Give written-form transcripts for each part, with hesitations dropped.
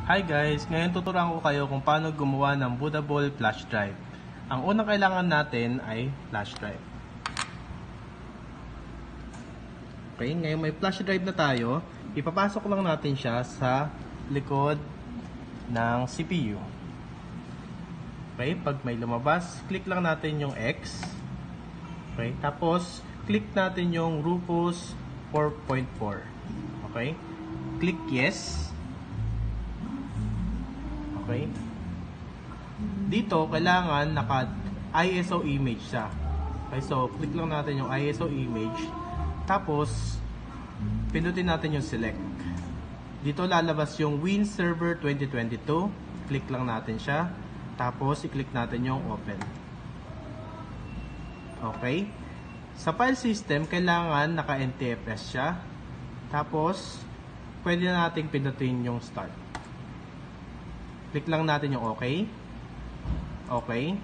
Hi guys! Ngayon tuturuan ko kayo kung paano gumawa ng bootable flash drive. Ang unang kailangan natin ay flash drive. Okay, ngayon may flash drive na tayo. Ipapasok lang natin siya sa likod ng CPU. Okay, pag may lumabas, click lang natin yung X. Okay, tapos click natin yung Rufus 4.4. Okay, click yes. Okay. Dito, kailangan naka-ISO image siya. Okay, so click lang natin yung ISO image. Tapos, pindutin natin yung select. Dito lalabas yung Win Server 2022. Click lang natin siya. Tapos, i-click natin yung open. Okay. Sa file system, kailangan naka-NTFS siya. Tapos, pwede na nating pindutin yung start. Click lang natin yung OK. Okay.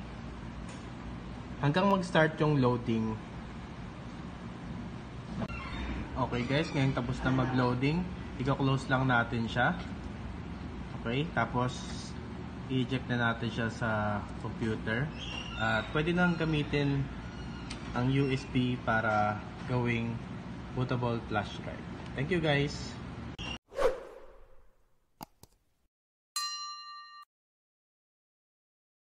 Hanggang mag-start yung loading. Okay guys, ngayon tapos na mag-loading. I-close lang natin siya. Okay, tapos i-eject na natin siya sa computer. At pwede nang gamitin ang USB para gawing bootable flash drive. Thank you guys!